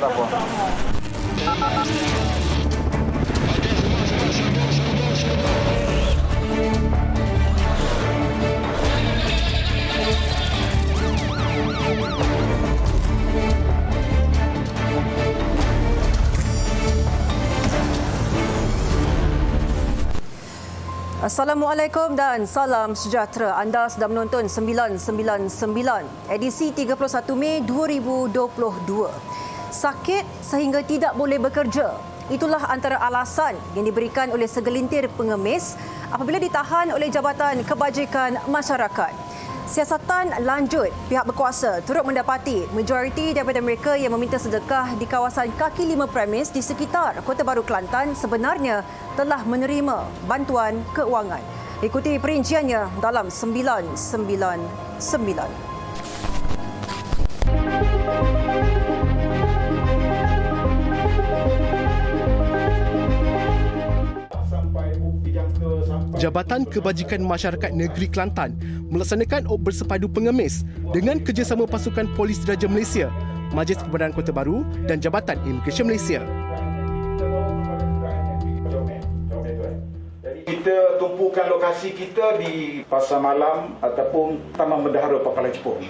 apa. Assalamualaikum dan salam sejahtera. Anda sedang menonton 999 edisi 31 Mei 2022. Sakit sehingga tidak boleh bekerja. Itulah antara alasan yang diberikan oleh segelintir pengemis apabila ditahan oleh Jabatan Kebajikan Masyarakat. Siasatan lanjut, pihak berkuasa turut mendapati majoriti daripada mereka yang meminta sedekah di kawasan kaki lima premis di sekitar Kota Baru Kelantan sebenarnya telah menerima bantuan keuangan. Ikuti perinciannya dalam 999. Jabatan Kebajikan Masyarakat Negeri Kelantan melaksanakan op bersepadu pengemis dengan kerjasama pasukan Polis Diraja Malaysia, Majlis Kebenaran Kota Baru dan Jabatan Imigresen Malaysia. Kita tumpukan lokasi kita di Pasar Malam ataupun Taman Bendahara Papalan Jepun.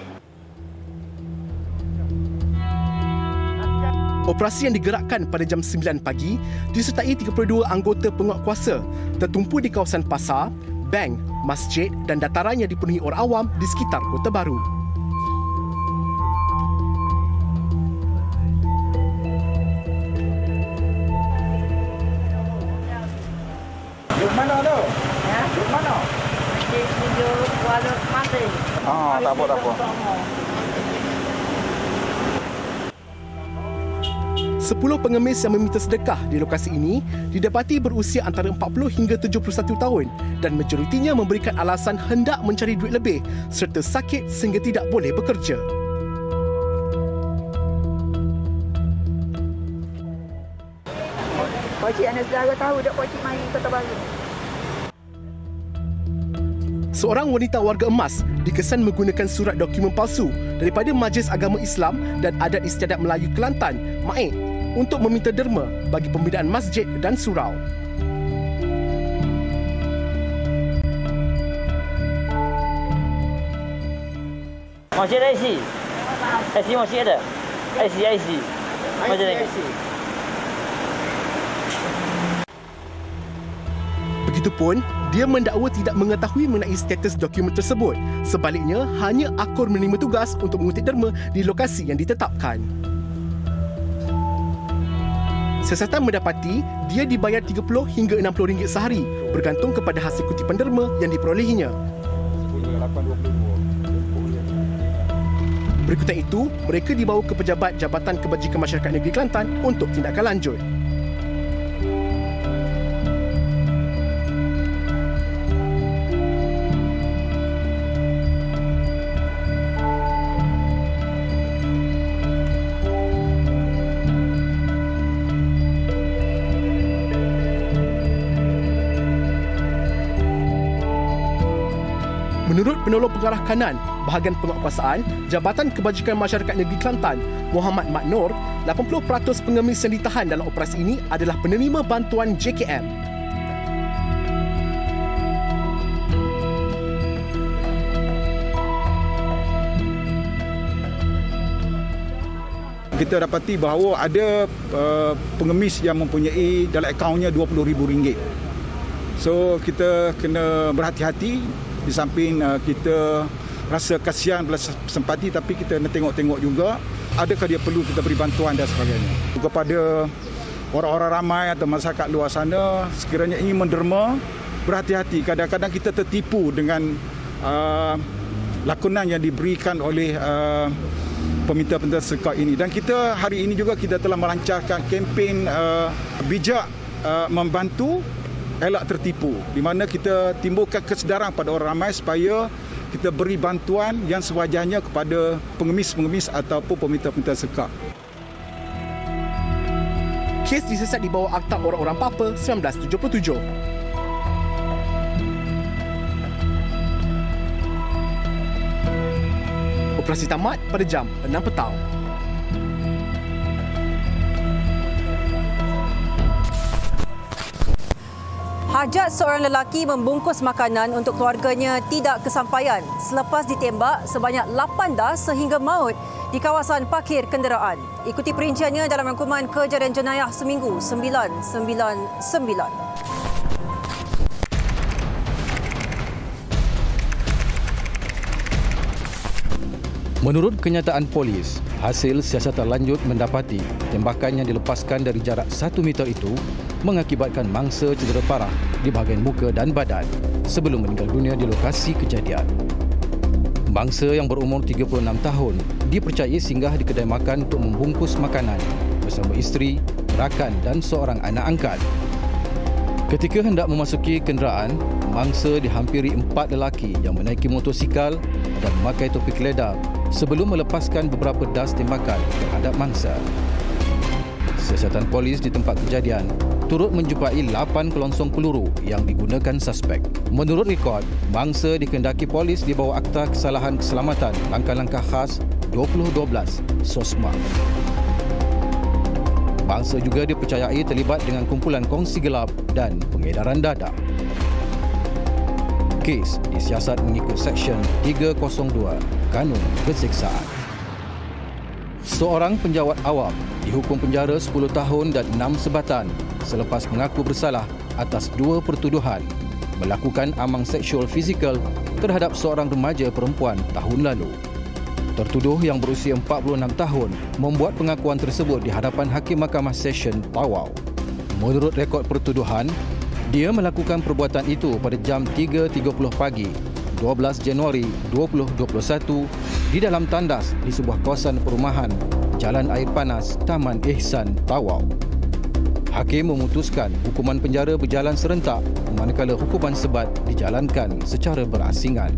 Operasi yang digerakkan pada jam 9 pagi disertai 32 anggota penguatkuasa tertumpu di kawasan pasar, bank, masjid dan dataran yang dipenuhi orang awam di sekitar Kota Baru. Duduk mana tu? Ya? Duduk mana? Di studio Kuala Mati. Tak apa. 10 pengemis yang meminta sedekah di lokasi ini didapati berusia antara 40 hingga 71 tahun dan majoritinya memberikan alasan hendak mencari duit lebih serta sakit sehingga tidak boleh bekerja. Pakcik anak saudara tahu tak pakcik mari Kota Baru. Seorang wanita warga emas dikesan menggunakan surat dokumen palsu daripada Majlis Agama Islam dan Adat Istiadat Melayu Kelantan, MAIK, untuk meminta derma bagi pembinaan masjid dan surau. Masjid IC. IC masjid ada? IC. Masjid IC. Begitupun, dia mendakwa tidak mengetahui mengenai status dokumen tersebut. Sebaliknya, hanya akur menerima tugas untuk mengutip derma di lokasi yang ditetapkan. Siasatan mendapati dia dibayar RM30 hingga RM60 sehari bergantung kepada hasil kutipan derma yang diperolehinya. Berikutan itu, mereka dibawa ke pejabat Jabatan Kebajikan Masyarakat Negeri Kelantan untuk tindakan lanjut. Menurut penolong pengarah kanan bahagian penguatkuasaan Jabatan Kebajikan Masyarakat Negeri Kelantan, Muhammad Mat Nur, 80% pengemis yang ditahan dalam operasi ini adalah penerima bantuan JKM. Kita dapati bahawa ada pengemis yang mempunyai dalam akaunnya RM20,000. So kita kena berhati-hati. Di samping kita rasa kasihan belas sempati, tapi kita nak tengok-tengok juga adakah dia perlu kita beri bantuan dan sebagainya. Kepada orang-orang ramai atau masyarakat luar sana, sekiranya ingin menderma, berhati-hati. Kadang-kadang kita tertipu dengan lakonan yang diberikan oleh peminta-peminta sedekah ini. Dan kita hari ini juga kita telah melancarkan kempen bijak membantu elak tertipu, di mana kita timbulkan kesedaran pada orang ramai supaya kita beri bantuan yang sewajarnya kepada pengemis-pengemis ataupun peminta-peminta sedekah. Kes disiasat di bawah Akta Orang-Orang Papa 1977. Operasi tamat pada jam 6 petang. Hajat seorang lelaki membungkus makanan untuk keluarganya tidak kesampaian selepas ditembak sebanyak 8 das sehingga maut di kawasan parkir kenderaan. Ikuti perinciannya dalam rangkuman Kejadian Jenayah Seminggu 999. Menurut kenyataan polis, hasil siasatan lanjut mendapati tembakan yang dilepaskan dari jarak 1 meter itu mengakibatkan mangsa cedera parah di bahagian muka dan badan sebelum meninggal dunia di lokasi kejadian. Mangsa yang berumur 36 tahun dipercayai singgah di kedai makan untuk membungkus makanan bersama isteri, rakan dan seorang anak angkat. Ketika hendak memasuki kenderaan, mangsa dihampiri 4 lelaki yang menaiki motosikal dan memakai topi keledar sebelum melepaskan beberapa das tembakan terhadap mangsa. Siasatan polis di tempat kejadian turut menjumpai 8 kelongsong peluru yang digunakan suspek. Menurut rekod, mangsa dikehendaki polis di bawah Akta Kesalahan Keselamatan Langkah-Langkah Khas 2012 SOSMA. Mangsa juga dipercayai terlibat dengan kumpulan kongsi gelap dan pengedaran dadah. Kes disiasat mengikut Seksyen 302 Kanun Keseksaan. Seorang penjawat awam dihukum penjara 10 tahun dan 6 sebatan selepas mengaku bersalah atas 2 pertuduhan melakukan amang seksual fizikal terhadap seorang remaja perempuan tahun lalu. Tertuduh yang berusia 46 tahun membuat pengakuan tersebut di hadapan Hakim Mahkamah Session Tawau. Menurut rekod pertuduhan, dia melakukan perbuatan itu pada jam 3.30 pagi 12 Januari 2021 di dalam tandas di sebuah kawasan perumahan Jalan Air Panas, Taman Ihsan, Tawau. Hakim memutuskan hukuman penjara berjalan serentak manakala hukuman sebat dijalankan secara berasingan.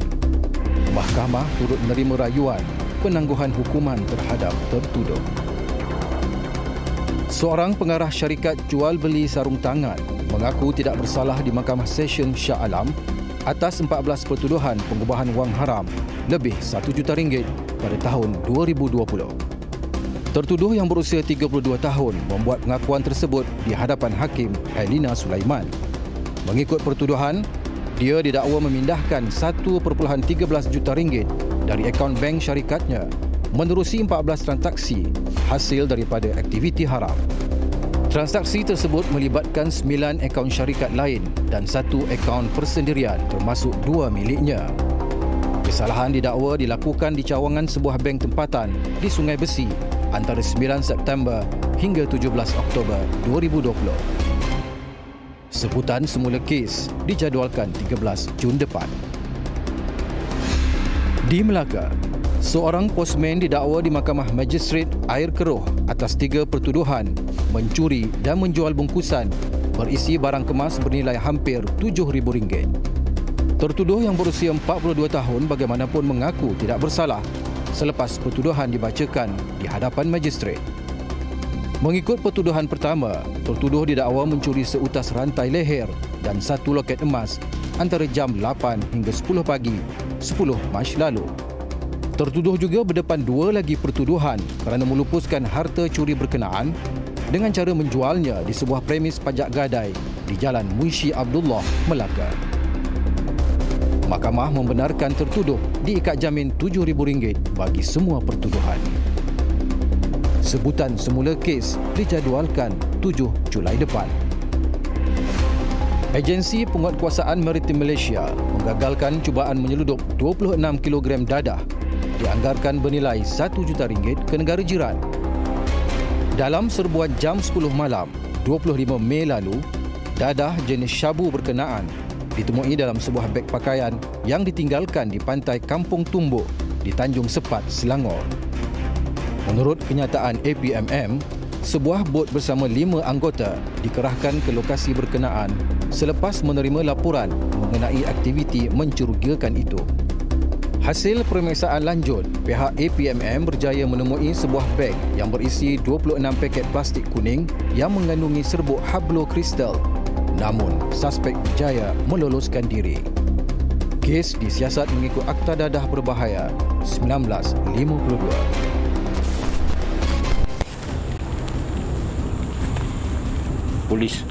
Mahkamah turut menerima rayuan penangguhan hukuman terhadap tertuduh. Seorang pengarah syarikat jual beli sarung tangan mengaku tidak bersalah di Mahkamah Session Shah Alam atas 14 pertuduhan pengubahan wang haram lebih RM1 juta pada tahun 2020. Tertuduh yang berusia 32 tahun membuat pengakuan tersebut di hadapan Hakim Helena Sulaiman. Mengikut pertuduhan, dia didakwa memindahkan RM1.13 juta dari akaun bank syarikatnya menerusi 14 transaksi hasil daripada aktiviti haram. Transaksi tersebut melibatkan 9 akaun syarikat lain dan 1 akaun persendirian termasuk 2 miliknya. Kesalahan didakwa dilakukan di cawangan sebuah bank tempatan di Sungai Besi antara 9 September hingga 17 Oktober 2020. Sebutan semula kes dijadualkan 13 Jun depan. Di Melaka, seorang posmen didakwa di Mahkamah Magistrate Air Keroh atas 3 pertuduhan mencuri dan menjual bungkusan berisi barang kemas bernilai hampir RM7,000. Tertuduh yang berusia 42 tahun bagaimanapun mengaku tidak bersalah selepas pertuduhan dibacakan di hadapan magistrate. Mengikut pertuduhan pertama, tertuduh didakwa mencuri seutas rantai leher dan 1 loket emas antara jam 8 hingga 10 pagi 10 Mac lalu. Tertuduh juga berdepan 2 lagi pertuduhan kerana melupuskan harta curi berkenaan dengan cara menjualnya di sebuah premis pajak gadai di Jalan Muishi Abdullah, Melaka. Mahkamah membenarkan tertuduh diikat jamin RM7,000 bagi semua pertuduhan. Sebutan semula kes dijadualkan 7 Julai depan. Agensi Penguatkuasaan Maritim Malaysia menggagalkan cubaan menyeludup 26 kg dadah dianggarkan bernilai RM1 juta ke negara jiran. Dalam serbuan jam 10 malam 25 Mei lalu, dadah jenis syabu berkenaan ditemui dalam sebuah beg pakaian yang ditinggalkan di pantai Kampung Tumbuk di Tanjung Sepat, Selangor. Menurut kenyataan APMM, sebuah bot bersama 5 anggota dikerahkan ke lokasi berkenaan selepas menerima laporan mengenai aktiviti mencurigakan itu. Hasil pemeriksaan lanjut, pihak APMM berjaya menemui sebuah beg yang berisi 26 paket plastik kuning yang mengandungi serbuk hablo kristal. Namun, suspek berjaya meloloskan diri. Kes disiasat mengikut Akta Dadah Berbahaya 1952.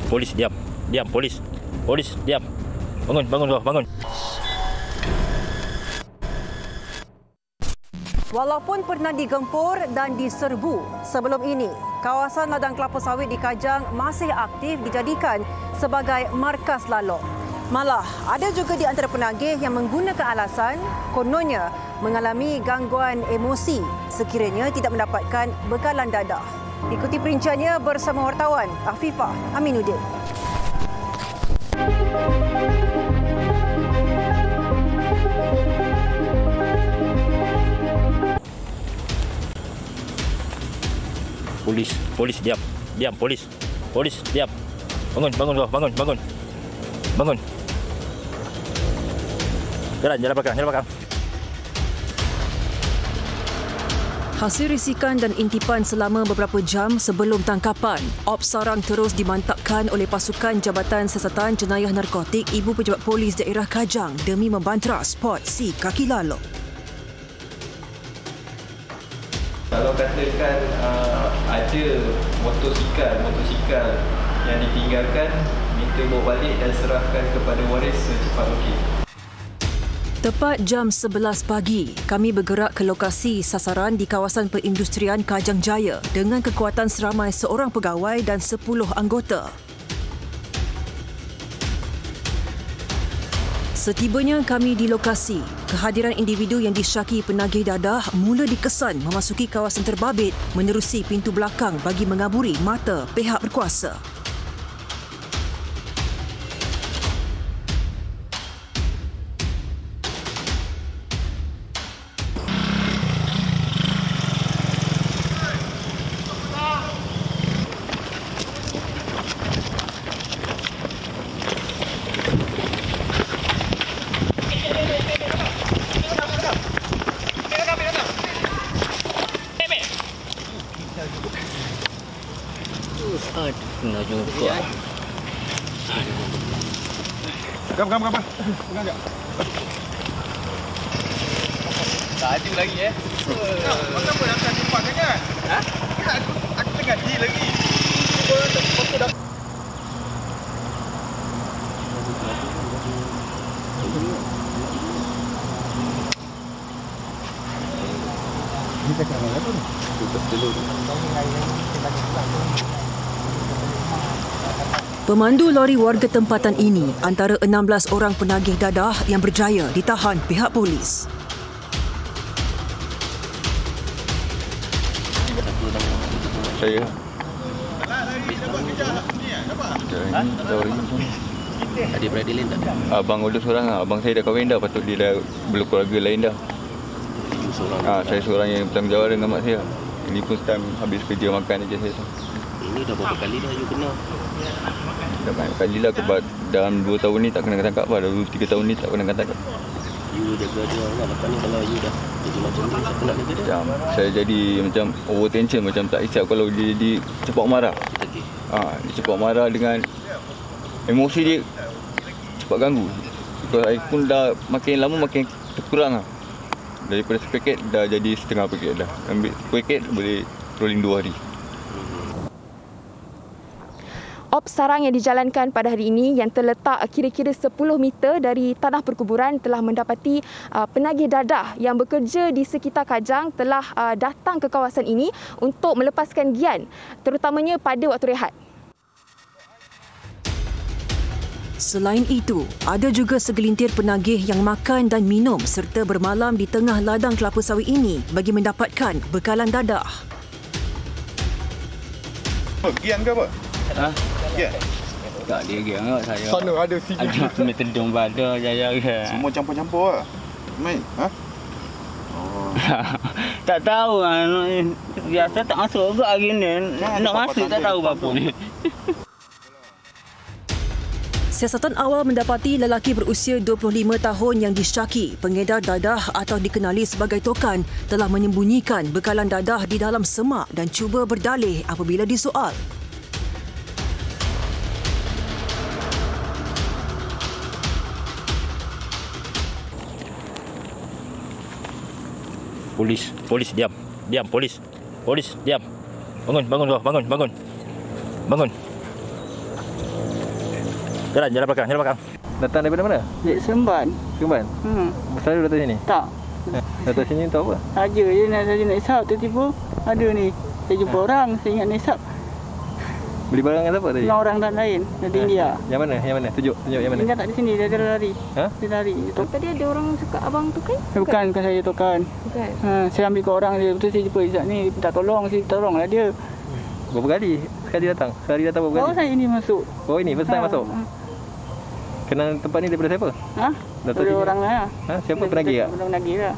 Polis diam, polis. Polis, diam. Bangun, bangun, bangun. Walaupun pernah digempur dan diserbu sebelum ini, kawasan ladang kelapa sawit di Kajang masih aktif dijadikan sebagai markas lalok. Malah, ada juga di antara penagih yang menggunakan alasan kononnya mengalami gangguan emosi sekiranya tidak mendapatkan bekalan dadah. Ikuti perinciannya bersama wartawan Afifah Aminuddin. Polis, diam. Diam, polis. Polis, diam. Bangun, bangun. Bangun. Jalan belakang. Hasil risikan dan intipan selama beberapa jam sebelum tangkapan, Ops Sarang terus dimantapkan oleh pasukan Jabatan Siasatan Jenayah Narkotik Ibu Pejabat Polis Daerah Kajang demi membantera spot si kaki lalok. Kalau katakan ada motosikal yang ditinggalkan, minta bawa balik dan serahkan kepada waris secepat mungkin. Tepat jam 11 pagi, kami bergerak ke lokasi sasaran di kawasan perindustrian Kajang Jaya dengan kekuatan seramai seorang pegawai dan 10 anggota. Setibanya kami di lokasi, kehadiran individu yang disyaki penagih dadah mula dikesan memasuki kawasan terbabit menerusi pintu belakang bagi mengaburi mata pihak berkuasa. Kena juga. Kam. Tengah jap. Tak ada lagi Kenapa nak cepat sangat? Aku tengah deal lagi. Pemandu lori warga tempatan ini antara 16 orang penagih dadah yang berjaya ditahan pihak polis. Saya. Adik-beradik lain tak? Abang urus seorang. Abang saya dah kahwin dah. Patut dia dah berkeluarga lain dah. Saya seorang yang bertanggungjawab dengan mak saya. Ini pun time habis kerja makan aja saya. Ini dah berapa kali dah you kena? Dah banyak kali lah sebab dalam 2 tahun ni tak kena tangkap lah. Dalam 3 tahun ni tak kena tangkap. You jaga dia lah. Lepas ni kalau you dah jadi macam ni, siapa nak jaga dia? Saya jadi macam overtension, macam tak isap kalau dia jadi cepat marah. Okay. Dia cepat marah dengan emosi dia cepat ganggu. Because saya pun dah makin lama makin terkurang lah. Daripada sepaket dah jadi setengah paket dah. Ambil paket boleh rolling 2 hari. Ops sarang yang dijalankan pada hari ini yang terletak kira-kira 10 meter dari tanah perkuburan telah mendapati penagih dadah yang bekerja di sekitar Kajang telah datang ke kawasan ini untuk melepaskan gian, terutamanya pada waktu rehat. Selain itu, ada juga segelintir penagih yang makan dan minum serta bermalam di tengah ladang kelapa sawit ini bagi mendapatkan bekalan dadah. Gian ke apa? Gian? Tak ada gian kot saya. Sana ada sikit. Ada metedung pada jaya ke. Semua campur-campur lah. Main? Tak tahu lah. Biasa tak masuk juga hari ni. Nak masuk tak tahu apa ni. Siasatan awal mendapati lelaki berusia 25 tahun yang disyaki pengedar dadah atau dikenali sebagai tokan telah menyembunyikan bekalan dadah di dalam semak dan cuba berdalih apabila disoal. Polis, diam. Diam, polis. Polis, diam. Bangun. Jalan belakang. Datang daripada mana? Dek Seremban. Seremban? Selalu datang sini? Tak. Datang sini untuk apa? Saja je saja nak hisap. Tiba-tiba ada ni. Saya jumpa orang. Saya ingat nak hisap. Beli barang dengan siapa tadi? Dengan orang dan lain. Dari India. Yang mana? Tunjuk yang mana? India tak di sini. Dia lari. Dia lari. Tadi ada orang cakap abang tu kan? Bukan saya tokan. Bukan. Saya ambil ke orang dia. Betul saya jumpa Izzat ni. Dia minta tolong. Saya tolonglah dia. Berapa kali? Sekali datang berapa kali? Oh, saya ini masuk. Oh, ini first time masuk? Kenal tempat ni daripada siapa? Daripada orang lah. Siapa penagih tak? Penagih lah.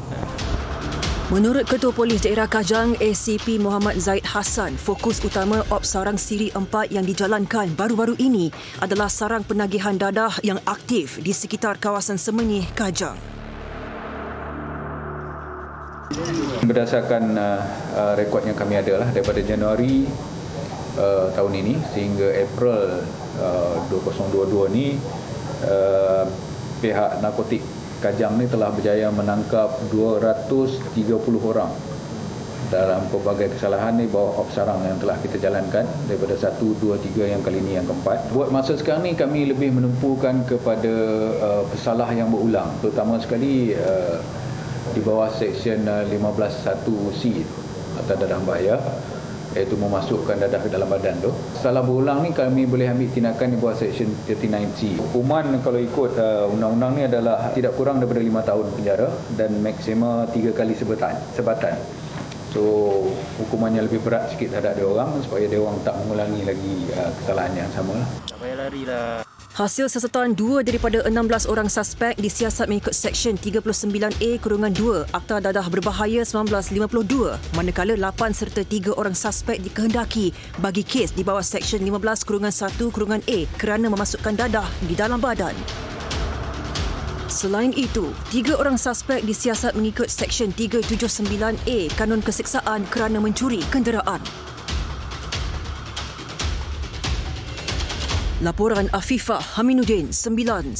Menurut Ketua Polis Daerah Kajang, ACP Muhammad Zaid Hassan, fokus utama Ops Sarang Siri 4 yang dijalankan baru-baru ini adalah sarang penagihan dadah yang aktif di sekitar kawasan Semenyih, Kajang. Berdasarkan rekod yang kami ada daripada Januari tahun ini sehingga April 2022 ni, pihak narkotik Kajang ni telah berjaya menangkap 230 orang dalam pelbagai kesalahan ni bawah Ops Sarang yang telah kita jalankan daripada 1, 2, 3 yang kali ini yang keempat. Buat masa sekarang ni kami lebih menumpukan kepada pesalah yang berulang, terutama sekali di bawah Seksyen 15(1)C atau dadah bahaya, iaitu memasukkan dadah ke dalam badan tu. Salah berulang ni kami boleh ambil tindakan di bawah Seksyen 39C. Hukuman kalau ikut undang-undang ni adalah tidak kurang daripada 5 tahun penjara dan maksima 3 kali sebatan. So hukumannya lebih berat sikit terhadap dia orang supaya dia orang tak mengulangi lagi kesalahan yang sama. Tak payah larilah. Hasil siasatan 2 daripada 16 orang suspek disiasat mengikut Seksyen 39A-2 Akta Dadah Berbahaya 1952, manakala 8 serta 3 orang suspek dikehendaki bagi kes di bawah Seksyen 15-1-A kerana memasukkan dadah di dalam badan. Selain itu, 3 orang suspek disiasat mengikut Seksyen 379A Kanun Keseksaan kerana mencuri kenderaan. Laporan Afifah Haminuddin 999.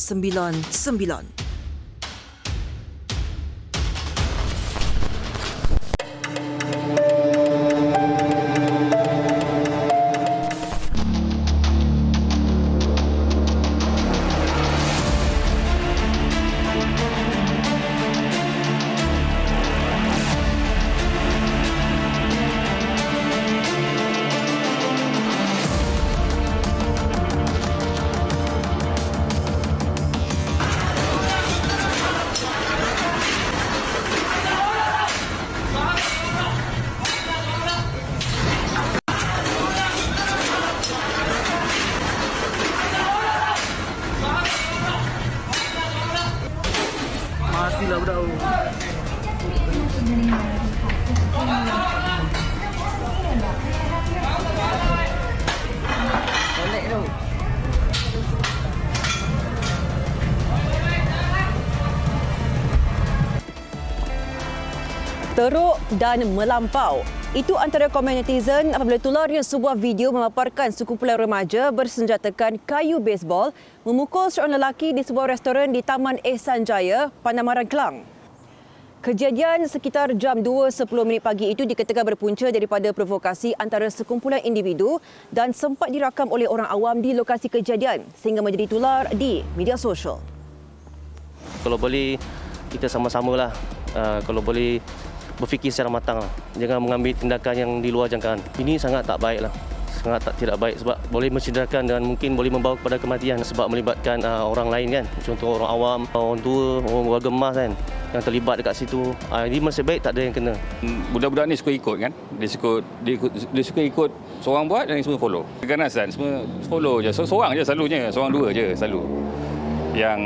Matilah budak. Boleh tu. Teruk dan melampau. Itu antara komen netizen apabila tularnya sebuah video memaparkan sekumpulan remaja bersenjatakan kayu baseball memukul seorang lelaki di sebuah restoran di Taman Ehsan Jaya, Pandamaran, Kelang. Kejadian sekitar jam 2.10 pagi itu dikatakan berpunca daripada provokasi antara sekumpulan individu dan sempat dirakam oleh orang awam di lokasi kejadian sehingga menjadi tular di media sosial. Kalau boleh, kita sama-samalah. Kalau boleh, berfikir secara matang. Jangan mengambil tindakan yang di luar jangkaan. Ini sangat tak baik lah. Sangat tidak baik sebab boleh mencederakan dan mungkin boleh membawa kepada kematian sebab melibatkan orang lain kan. Contoh orang awam, orang tua, orang warga emas kan yang terlibat dekat situ. Jadi masih baik tak ada yang kena. Budak-budak ni suka ikut kan. Dia suka ikut seorang buat dan semua follow. Keganasan semua follow je. Seorang je selalunya, seorang dua je selalu. Yang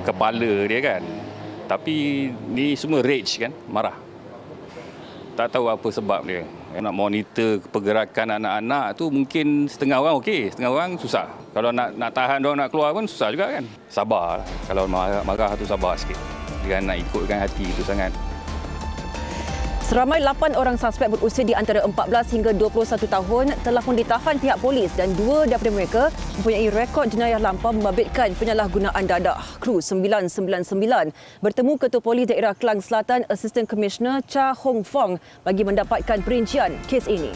kepala dia kan. Tapi ni semua rage kan, marah. Tak tahu apa sebab dia. Nak monitor pergerakan anak-anak tu mungkin setengah orang okey, setengah orang susah. Kalau nak tahan dia nak keluar pun susah juga kan. Sabar. Kalau marah tu sabar sikit. Jangan nak ikutkan hati itu sangat. Seramai 8 orang suspek berusia di antara 14 hingga 21 tahun telah pun ditahan pihak polis dan 2 daripada mereka mempunyai rekod jenayah lampau membabitkan penyalahgunaan dadah. Kru 999 bertemu Ketua Polis Daerah Kelang Selatan Assistant Commissioner Cha Hong Fong bagi mendapatkan perincian kes ini.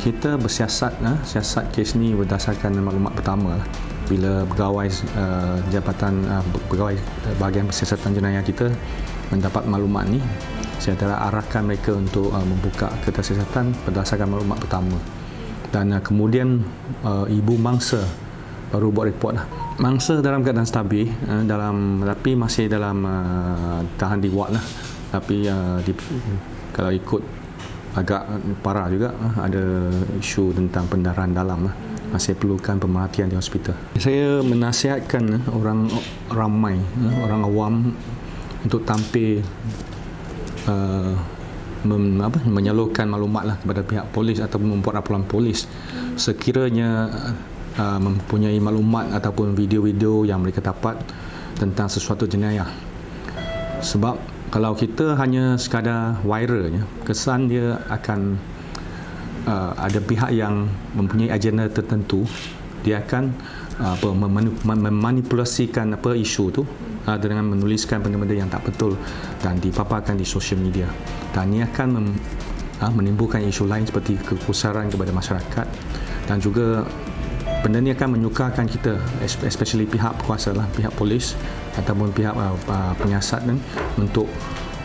Kita bersiasat, siasat kes ni berdasarkan maklumat pertama. Bila pegawai pegawai bahagian persiasatan jenayah kita mendapat maklumat ni, saya telah arahkan mereka untuk membuka kertas siasatan berdasarkan maklumat pertama. Dan kemudian ibu mangsa baru buat report lah. Mangsa dalam keadaan stabil, tapi masih dalam tahan di ward lah. Tapi kalau ikut agak parah juga, ada isu tentang pendarahan dalam lah. Masih perlukan pemerhatian di hospital. Saya menasihatkan orang ramai, orang awam untuk tampil menyalurkan maklumat lah kepada pihak polis ataupun membuat laporan polis sekiranya mempunyai maklumat ataupun video-video yang mereka dapat tentang sesuatu jenayah. Sebab kalau kita hanya sekadar viralnya, kesan dia akan ada pihak yang mempunyai agenda tertentu, dia akan memanipulasikan isu tu dengan menuliskan benda-benda yang tak betul dan dipaparkan di sosial media. Dan ini akan menimbulkan isu lain seperti kegusaran kepada masyarakat, dan juga benda ini akan menyukarkan kita, especially pihak berkuasa lah, pihak polis ataupun pihak penyiasat untuk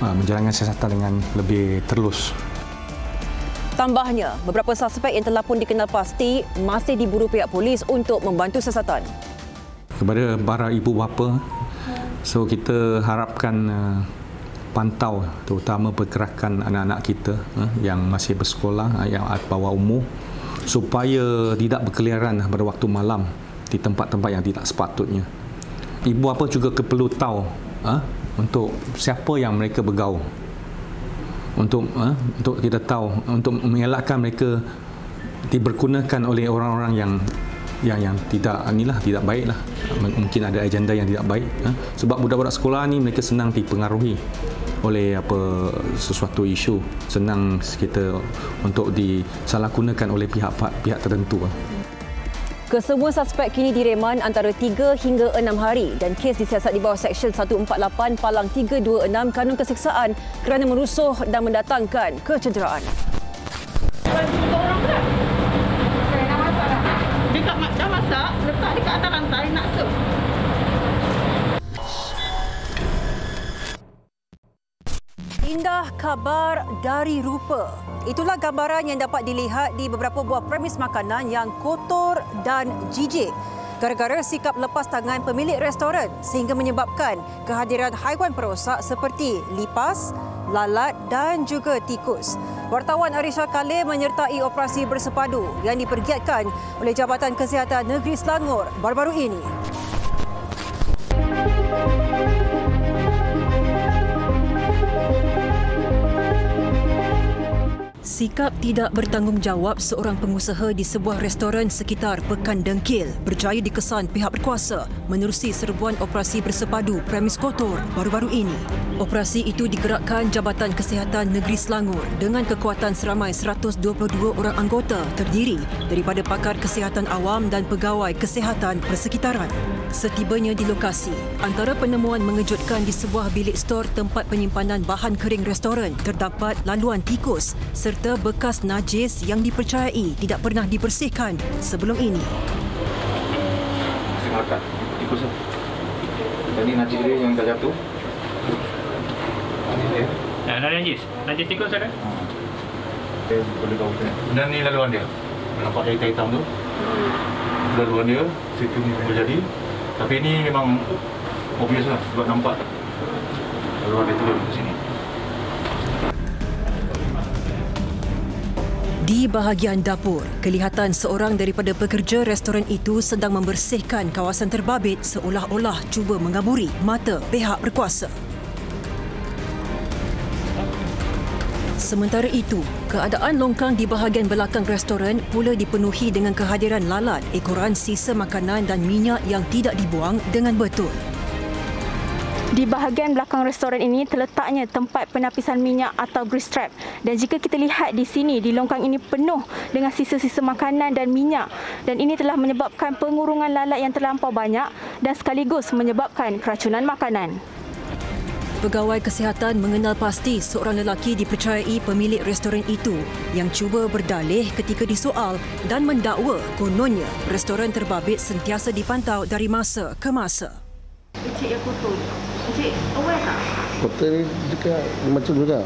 menjalankan siasatan dengan lebih terus. Tambahnya, beberapa suspek yang telah pun dikenal pasti masih diburu pihak polis untuk membantu siasatan. Kepada para ibu bapa, so kita harapkan pantau terutama pergerakan anak-anak kita yang masih bersekolah, yang bawah umur, supaya tidak berkeliaran pada waktu malam di tempat-tempat yang tidak sepatutnya. Ibu bapa juga perlu tahu untuk siapa yang mereka bergaul. Untuk kita tahu, untuk mengelakkan mereka dipergunakan oleh orang-orang yang tidak baiklah. Mungkin ada agenda yang tidak baik. Sebab budak-budak sekolah ni mereka senang dipengaruhi oleh sesuatu isu, senang kita untuk disalahgunakan oleh pihak tertentu. Kesemua suspek kini direman antara 3 hingga 6 hari dan kes disiasat di bawah Seksyen 148 Palang 326 Kanun Keseksaan kerana merusuh dan mendatangkan kecederaan. Dah masak, letak dekat atas rantai nak serve. Indah kabar dari rupa. Itulah gambaran yang dapat dilihat di beberapa buah premis makanan yang kotor dan jijik gara-gara sikap lepas tangan pemilik restoran sehingga menyebabkan kehadiran haiwan perosak seperti lipas, lalat dan juga tikus. Wartawan Arisha Khalil menyertai operasi bersepadu yang dipergiatkan oleh Jabatan Kesihatan Negeri Selangor baru-baru ini. Sikap tidak bertanggungjawab seorang pengusaha di sebuah restoran sekitar Pekan Dengkil berjaya dikesan pihak berkuasa menerusi serbuan operasi bersepadu premis kotor baru-baru ini. Operasi itu digerakkan Jabatan Kesihatan Negeri Selangor dengan kekuatan seramai 122 orang anggota terdiri daripada pakar kesihatan awam dan pegawai kesihatan persekitaran. Setibanya di lokasi, antara penemuan mengejutkan di sebuah bilik stor tempat penyimpanan bahan kering restoran terdapat laluan tikus serta bekas najis yang dipercayai tidak pernah dibersihkan sebelum ini. Silakan, tikus. Ini najis dia yang dah jatuh. Najis tikus ada? Okey, boleh tahu. Dan ni laluan dia. Nampak hitam-hitam tu. Laluan dia, situ ni berjadi. Tapi ini memang obvious lah sebab nampak laluan dia turun ke sini. Di bahagian dapur, kelihatan seorang daripada pekerja restoran itu sedang membersihkan kawasan terbabit seolah-olah cuba mengaburi mata pihak berkuasa. Sementara itu, keadaan longkang di bahagian belakang restoran pula dipenuhi dengan kehadiran lalat, ekoran sisa makanan dan minyak yang tidak dibuang dengan betul. Di bahagian belakang restoran ini terletaknya tempat penapisan minyak atau grease trap. Dan jika kita lihat di sini, di longkang ini penuh dengan sisa-sisa makanan dan minyak. Dan ini telah menyebabkan pengurungan lalat yang terlampau banyak dan sekaligus menyebabkan keracunan makanan. Pegawai kesihatan mengenal pasti seorang lelaki dipercayai pemilik restoran itu yang cuba berdalih ketika disoal dan mendakwa kononnya restoran terbabit sentiasa dipantau dari masa ke masa. Encik yang kotor. Encik aware tak? Kotor ni dekat macam juga.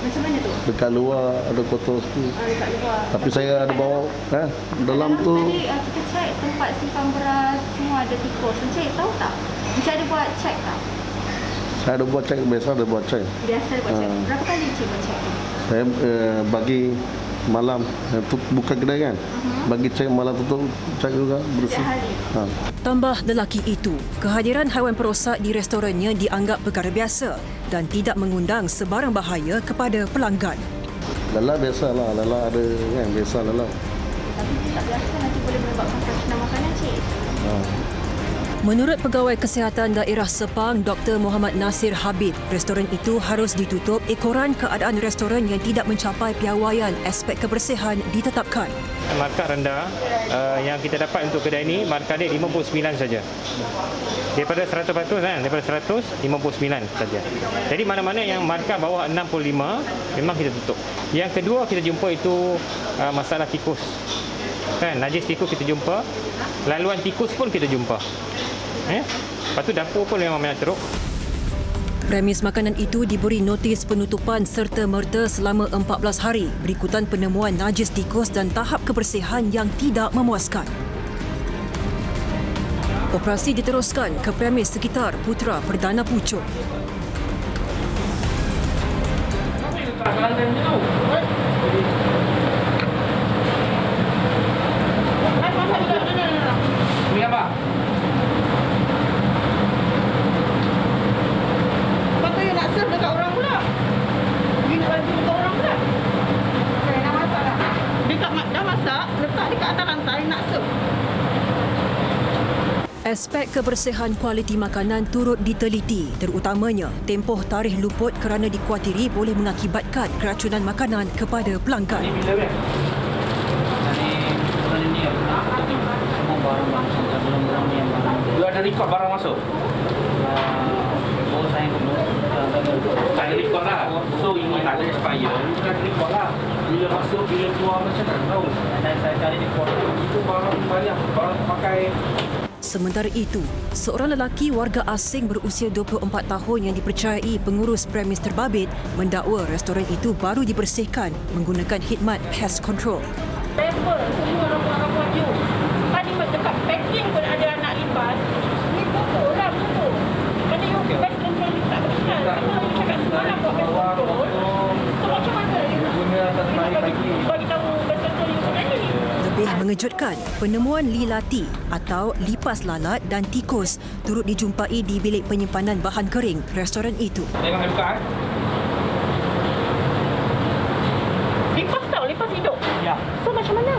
Macam mana tu? Dekat luar ada kotor sikit. Dekat luar. Tapi saya ada bawa dalam tu. Tadi kita cek tempat simpan beras semua ada tikus. Encik tahu tak? Encik ada buat cek tak? Saya ada buat cek, biasa ada buat cek. Biasa ada buat cek. Berapa kali encik buat cek? Saya bagi malam buka kedai kan. Bagi cek malam tutup cek juga bersih. Tambah lelaki itu, kehadiran haiwan perosak di restorannya dianggap perkara biasa dan tidak mengundang sebarang bahaya kepada pelanggan. Lala biasalah, lala ada kan, biasa lala. Tapi tak biasa nanti boleh menyebabkan keracunan makanan cik. Menurut Pegawai Kesihatan Daerah Sepang, Dr. Muhammad Nasir Habib, restoran itu harus ditutup ekoran keadaan restoran yang tidak mencapai piawaian aspek kebersihan ditetapkan. Markah rendah yang kita dapat untuk kedai ini, markah dia 59 saja. Daripada 100% kan, daripada 100, 59 saja. Jadi mana-mana yang markah bawah 65, memang kita tutup. Yang kedua kita jumpa itu masalah tikus. Kan, najis tikus kita jumpa, laluan tikus pun kita jumpa. Lepas tu dapur pun memang banyak teruk. Premis makanan itu diberi notis penutupan serta-merta selama 14 hari berikutan penemuan najis tikus dan tahap kebersihan yang tidak memuaskan. Operasi diteruskan ke premis sekitar Putra Perdana Puchong. Ini apa? Dekat orang pula. Dia nak bantu dekat orang pula. Saya nak masak dah. Dah masak, letak dekat atas rantai nak serve. Aspek kebersihan kualiti makanan turut diteliti, terutamanya tempoh tarikh luput kerana dikuatiri boleh mengakibatkan keracunan makanan kepada pelanggan. Dia ada rekod barang masuk? Saya rekod lah. So ini tak ada expire. Bukan rekod lah. Bila masuk, bila keluar macam mana tahu. Saya cari rekod. Itu barang banyak. Barang pakai. Sementara itu, seorang lelaki warga asing berusia 24 tahun yang dipercayai pengurus premis terbabit mendakwa restoran itu baru dibersihkan menggunakan khidmat pest control. Paper, semua ramuan-ramuan you. Tadi dekat packing pun ada anak lipas. Ni pupuk lah, pupuk. Mana you pest control ni tak bersihkan. Kalau you cakap semalam buat pest control, so macam mana you bagi tahu pest control you sebenarnya ni? Lebih mengejutkan, penemuan lilati atau lipas lalat dan tikus turut dijumpai di bilik penyimpanan bahan kering restoran itu. Tengok buka Lipas tau, lipas hidup. Ya. So macam mana?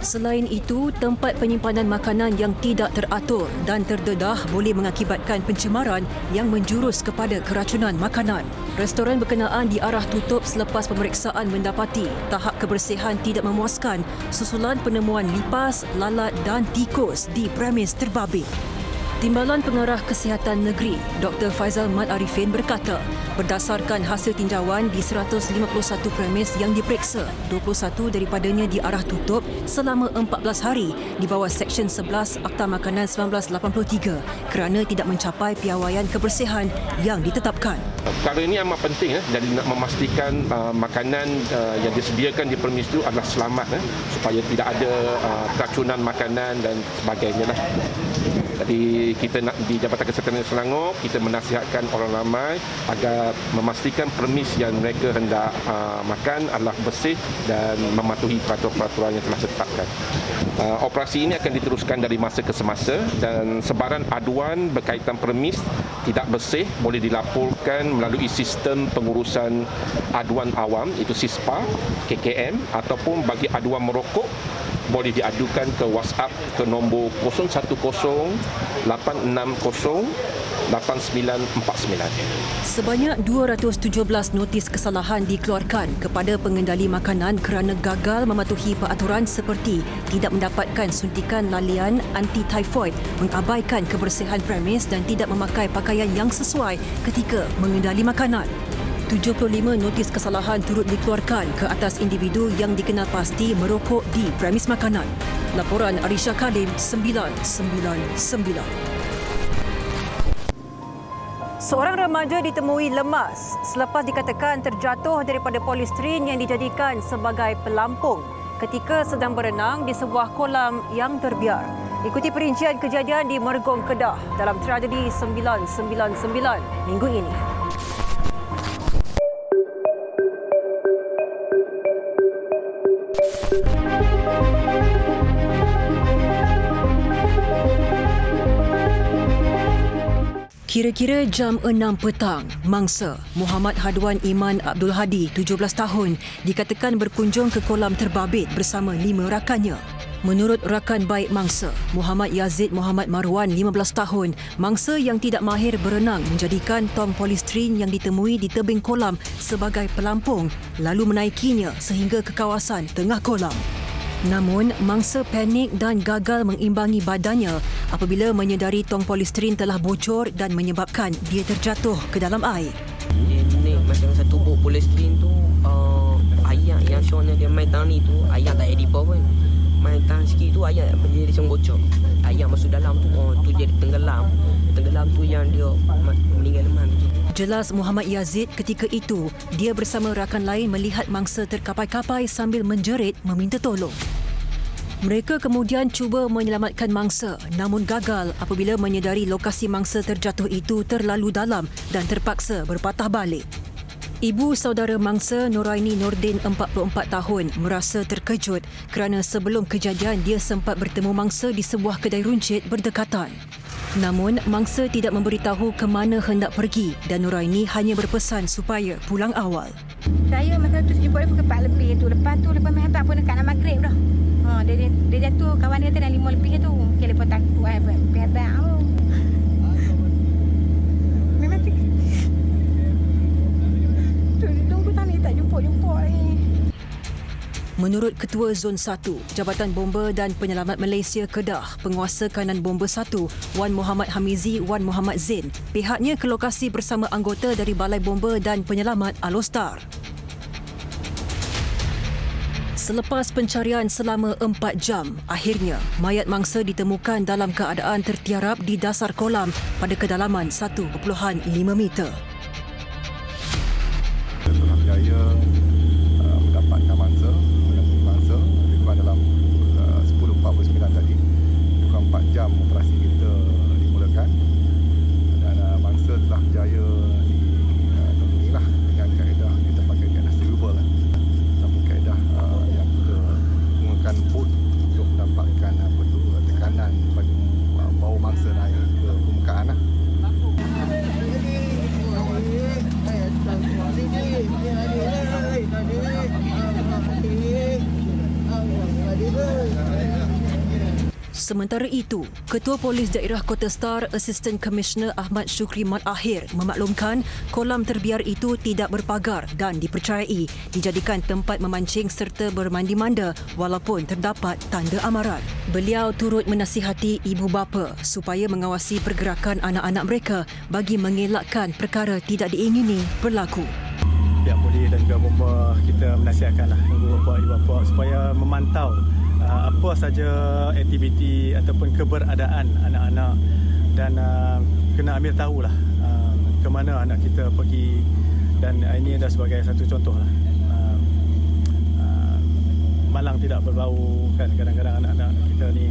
Selain itu, tempat penyimpanan makanan yang tidak teratur dan terdedah boleh mengakibatkan pencemaran yang menjurus kepada keracunan makanan. Restoran berkenaan diarah tutup selepas pemeriksaan mendapati tahap kebersihan tidak memuaskan susulan penemuan lipas, lalat dan tikus di premis terbabit. Timbalan Pengarah Kesihatan Negeri, Dr. Faizal Mat Arifin berkata, berdasarkan hasil tinjauan di 151 premis yang diperiksa, 21 daripadanya diarah tutup selama 14 hari di bawah Seksyen 11 Akta Makanan 1983 kerana tidak mencapai piawaian kebersihan yang ditetapkan. Perkara ini amat penting jadi nak memastikan makanan yang disediakan di premis itu adalah selamat supaya tidak ada keracunan makanan dan sebagainya. Jadi kita nak di Jabatan Kesihatan Selangor, kita menasihatkan orang ramai agar memastikan premis yang mereka hendak makan adalah bersih dan mematuhi peraturan-peraturan yang telah ditetapkan. Operasi ini akan diteruskan dari masa ke semasa dan sebaran aduan berkaitan premis tidak bersih boleh dilaporkan melalui sistem pengurusan aduan awam, itu SISPA, KKM, ataupun bagi aduan merokok boleh diadukan ke WhatsApp ke nombor 010 860 8949. Sebanyak 217 notis kesalahan dikeluarkan kepada pengendali makanan kerana gagal mematuhi peraturan seperti tidak mendapatkan suntikan lalian anti-typhoid, mengabaikan kebersihan premis dan tidak memakai pakaian yang sesuai ketika mengendali makanan. 75 notis kesalahan turut dikeluarkan ke atas individu yang dikenal pasti merokok di premis makanan. Laporan Arisha Kalim 999. Seorang remaja ditemui lemas selepas dikatakan terjatuh daripada polistrin yang dijadikan sebagai pelampung ketika sedang berenang di sebuah kolam yang terbiar. Ikuti perincian kejadian di Mergong, Kedah dalam tragedi 999 minggu ini. Kira-kira jam 6 petang, mangsa Muhammad Hadwan Iman Abdul Hadi, 17 tahun, dikatakan berkunjung ke kolam terbabit bersama 5 rakannya. Menurut rakan baik mangsa, Muhammad Yazid Muhammad Marwan, 15 tahun, mangsa yang tidak mahir berenang menjadikan tong polistrin yang ditemui di tebing kolam sebagai pelampung lalu menaikinya sehingga ke kawasan tengah kolam. Namun, mangsa panik dan gagal mengimbangi badannya apabila menyedari tong polistrin telah bocor dan menyebabkan dia terjatuh ke dalam air. Ni macam satu bot polistrin tu, air yang Sean dia main tangan ni tu, air tak edible pun. Main tangan sikit tu air jadi macam bocor. Air masuk dalam tu, tu jadi tenggelam. Tenggelam tu yang dia meninggal lemas. Jelas Muhammad Yazid ketika itu, dia bersama rakan lain melihat mangsa terkapai-kapai sambil menjerit meminta tolong. Mereka kemudian cuba menyelamatkan mangsa namun gagal apabila menyedari lokasi mangsa terjatuh itu terlalu dalam dan terpaksa berpatah balik. Ibu saudara mangsa Noraini Nordin, 44 tahun, merasa terkejut kerana sebelum kejadian dia sempat bertemu mangsa di sebuah kedai runcit berdekatan. Namun, mangsa tidak memberitahu ke mana hendak pergi dan Noraini hanya berpesan supaya pulang awal. Saya masa tu jumpa dia pukul 4 lebih tu. Lepas main tak pun dekat nak maghrib dah. Dia jatuh, kawan dia kata dah 5 lebih tu. Mungkin lepas takut berhadap. Memang tunggu tadi tak jumpa ni. Menurut Ketua Zon 1, Jabatan Bomba dan Penyelamat Malaysia Kedah, Penguasa Kanan Bomba 1, Wan Muhammad Hamizi, Wan Muhammad Zain, pihaknya ke lokasi bersama anggota dari Balai Bomba dan Penyelamat Alostar. Selepas pencarian selama 4 jam, akhirnya mayat mangsa ditemukan dalam keadaan tertiarap di dasar kolam pada kedalaman 1.5 meter. Berjaya mendapatkan mangsa lebih kurang dalam 10.49 tadi. Lebih kurang 4 jam operasi kita dimulakan dan mangsa telah berjaya ditemuilah dengan kaedah kita pakai kaedah cerebral ataupun kaedah yang kita menggunakan bot untuk mendapatkan tekanan bagi bau mangsa naik ke permukaan lah. Sementara itu, Ketua Polis Daerah Kota Star, Assistant Commissioner Ahmad Syukri Mat Akhir memaklumkan kolam terbiar itu tidak berpagar dan dipercayai dijadikan tempat memancing serta bermandi manda walaupun terdapat tanda amaran. Beliau turut menasihati ibu bapa supaya mengawasi pergerakan anak-anak mereka bagi mengelakkan perkara tidak diingini berlaku. Pihak polis dan juga bomba kita menasihatkanlah ibu bapa supaya memantau apa saja aktiviti ataupun keberadaan anak-anak dan kena ambil tahulah ke mana anak kita pergi dan ini adalah sebagai satu contohlah. Malang tidak berbau kan, kadang-kadang anak-anak kita ni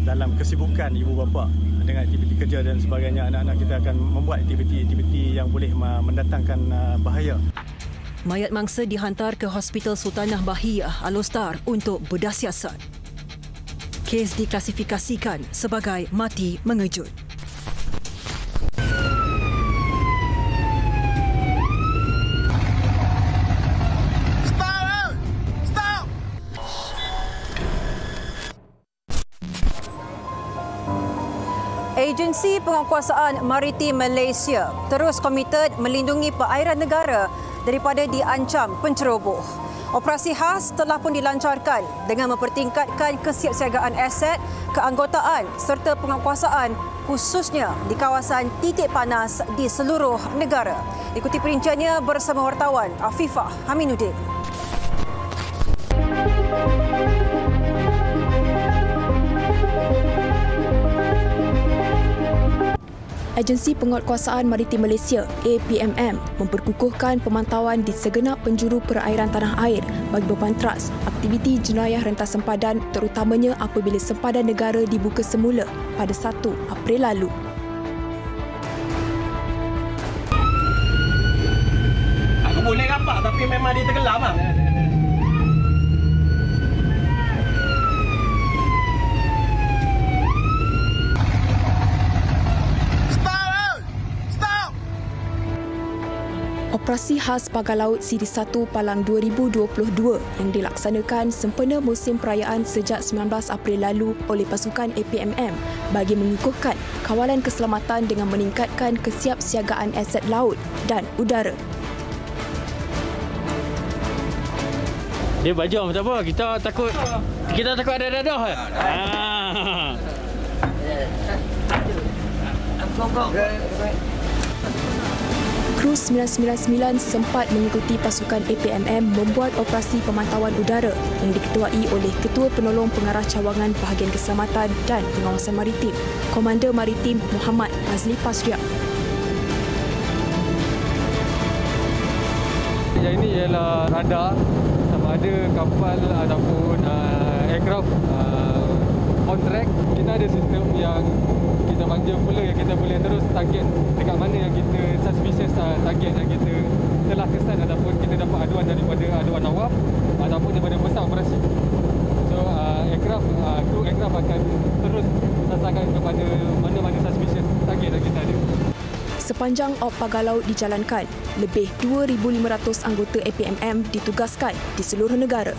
dalam kesibukan ibu bapa dengan aktiviti kerja dan sebagainya, anak-anak kita akan membuat aktiviti-aktiviti yang boleh mendatangkan bahaya. Mayat mangsa dihantar ke Hospital Sultanah Bahiyah Alostar untuk bedah siasat. Kes diklasifikasikan sebagai mati mengejut. Agensi Penguatkuasaan Maritim Malaysia terus komited melindungi perairan negara daripada diancam penceroboh. Operasi khas telah pun dilancarkan dengan mempertingkatkan kesiapsiagaan aset, keanggotaan serta penguatkuasaan khususnya di kawasan titik panas di seluruh negara. Ikuti perinciannya bersama wartawan Afifah Haminuddin. Agensi Penguatkuasaan Maritim Malaysia APMM memperkukuhkan pemantauan di segenap penjuru perairan tanah air bagi berpantras aktiviti jenayah rentas sempadan terutamanya apabila sempadan negara dibuka semula pada 1 April lalu. Aku boleh rapat tapi memang dia tenggelam lah. Operasi khas Pagar Laut Siri 1 Palang 2022 yang dilaksanakan sempena musim perayaan sejak 19 April lalu oleh pasukan APMM bagi mengukuhkan kawalan keselamatan dengan meningkatkan kesiapsiagaan aset laut dan udara. Dia bajam tak apa, kita takut ada dadah. Kru 999 sempat mengikuti pasukan APMM membuat operasi pemantauan udara yang diketuai oleh Ketua Penolong Pengarah Cawangan Bahagian Keselamatan dan Pengawasan Maritim, Komander Maritim Muhammad Azli Pasriak. Yang ini ialah radar sama ada kapal ataupun aircraft on track. Kita ada sistem yang kita panggil pula yang kita boleh terus target dekat mana yang kita suspicious target yang kita telah kesan ataupun kita dapat aduan daripada aduan awam ataupun daripada peserta operasi. So kru aircraft akan terus sasarkan kepada mana-mana suspicious target yang kita ada. Sepanjang Op Pagar Laut dijalankan, lebih 2,500 anggota APMM ditugaskan di seluruh negara.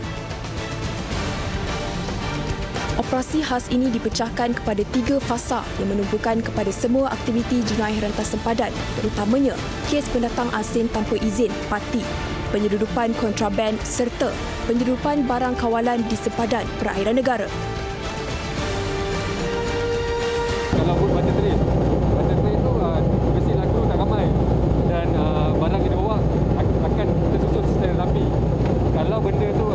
Operasi khas ini dipecahkan kepada 3 fasa yang menumpukan kepada semua aktiviti jenayah rentas sempadan, terutamanya kes pendatang asing tanpa izin parti, penyeludupan kontraban serta penyeludupan barang kawalan di sempadan perairan negara. Kalau buat bata train tu mestilah kru tak ramai dan barang yang dibawa akan tersusun secara rapi. Kalau benda tu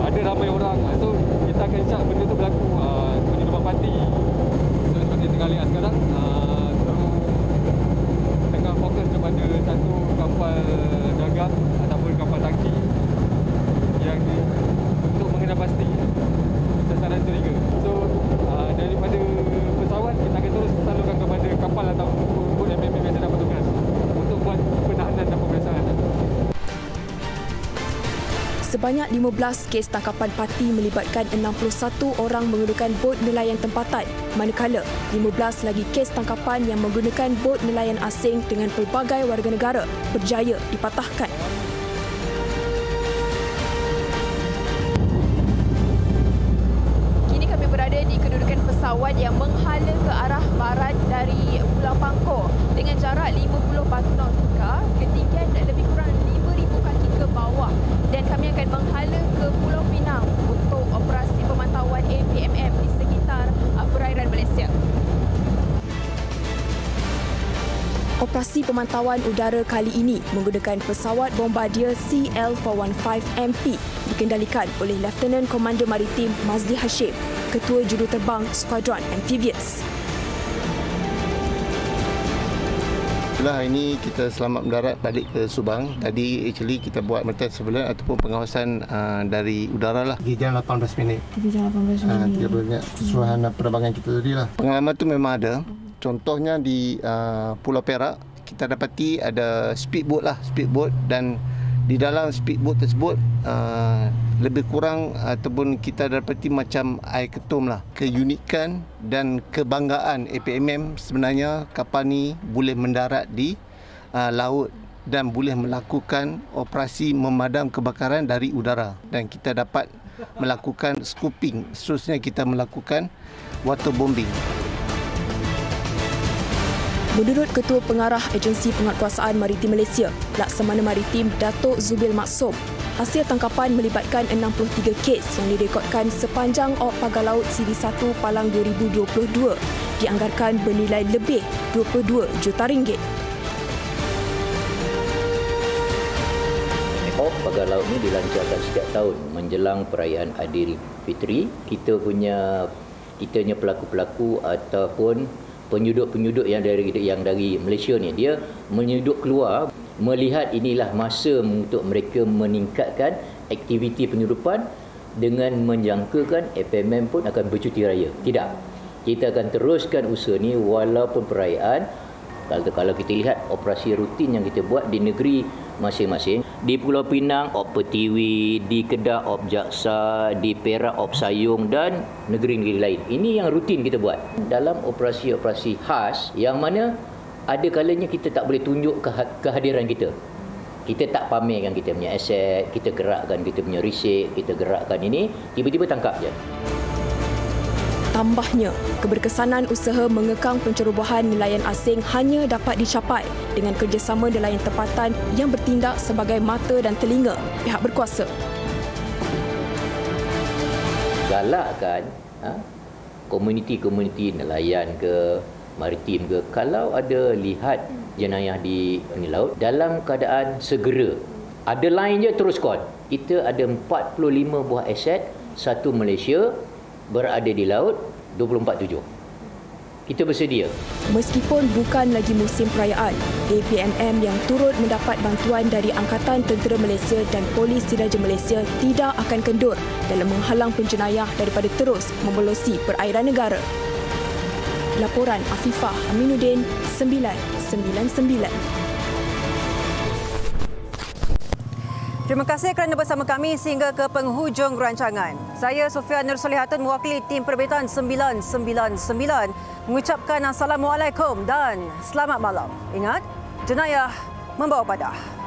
ada ramai orang, so kita akan cak benda tu berlaku penyeludupan parti. So seperti tengah lihat sekarang, tengah fokus kepada satu kapal dagang ataupun kapal tangki yang untuk mengenal pasti sasaran curiga. So daripada pesawat kita akan terus salurkan kepada kapal atau bot APMM yang sedang bertugas untuk buat penahanan dan pemeriksaan. Sebanyak 15 kes tangkapan parti melibatkan 61 orang menggunakan bot nelayan tempatan, manakala 15 lagi kes tangkapan yang menggunakan bot nelayan asing dengan pelbagai warga negara berjaya dipatahkan. Kini kami berada di kedudukan pesawat yang menghala ke arah barat dari Pulau Pangkor dengan jarak 50 batu nautika, ketinggian lebih kurang 5,000 kaki ke bawah, dan kami akan menghala ke Pulau Pinang untuk operasi pemantauan APMM di sekitar perairan Malaysia. Operasi pemantauan udara kali ini menggunakan pesawat bombardier CL-415MP dikendalikan oleh Lieutenant Komander Maritim Mazli Hashim, Ketua Juruterbang Skuadron Amphibious. Hari ini kita selamat mendarat balik ke Subang. Tadi actually kita buat military surveillance ataupun pengawasan dari udara lah. Jam 18 minit. Jam 18 minit. Dia banyak keseluruhan penerbangan kita tadi lah. Pengalaman tu memang ada. Contohnya di Pulau Perak, kita dapati ada speedboat dan di dalam speedboat tersebut lebih kurang ataupun kita dapati macam air ketum lah. Keunikan dan kebanggaan APMM sebenarnya kapal ni boleh mendarat di laut dan boleh melakukan operasi memadam kebakaran dari udara, dan kita dapat melakukan scooping. Seterusnya kita melakukan waterbombing. Menurut Ketua Pengarah Agensi Penguatkuasaan Maritim Malaysia, Laksamana Maritim Datuk Zubil Maksum, hasil tangkapan melibatkan 63 kes yang direkodkan sepanjang Op Pagar Laut CD1 Palang 2022 dianggarkan bernilai lebih RM22 juta. Op Pagar Laut ini dilancarkan setiap tahun menjelang perayaan Aidilfitri. Kita punya pelaku-pelaku ataupun penyudut-penyudut yang dari Malaysia ni, dia menyudut keluar, melihat inilah masa untuk mereka meningkatkan aktiviti penyudupan dengan menjangkakan FMM pun akan bercuti raya. Tidak. Kita akan teruskan usaha ni walaupun perayaan. Kalau kita lihat operasi rutin yang kita buat di negeri masing-masing, di Pulau Pinang Op Pertiwi, di Kedah Op Jaksa, di Perak Op Sayung dan negeri-negeri lain. Ini yang rutin kita buat. Dalam operasi-operasi khas yang mana ada kalanya kita tak boleh tunjuk kehadiran kita. Kita tak pamerkan kita punya aset, kita gerakkan kita punya risik, kita gerakkan ini, tiba-tiba tangkap je. Tambahnya, keberkesanan usaha mengekang pencerobohan nelayan asing hanya dapat dicapai dengan kerjasama nelayan tempatan yang bertindak sebagai mata dan telinga pihak berkuasa. Galakkan komuniti-komuniti nelayan ke, maritim ke, kalau ada lihat jenayah di laut, dalam keadaan segera. Ada line je terus call. Kita ada 45 buah aset, satu Malaysia, berada di laut 24/7. Kita bersedia. Meskipun bukan lagi musim perayaan, APMM yang turut mendapat bantuan dari Angkatan Tentera Malaysia dan Polis Diraja Malaysia tidak akan kendur dalam menghalang penjenayah daripada terus memelosi perairan negara. Laporan Afifah Aminuddin, 999. Terima kasih kerana bersama kami sehingga ke penghujung rancangan. Saya Sofia Nur Solihatun mewakili tim Perbetan 999 mengucapkan Assalamualaikum dan selamat malam. Ingat, jenayah membawa padah.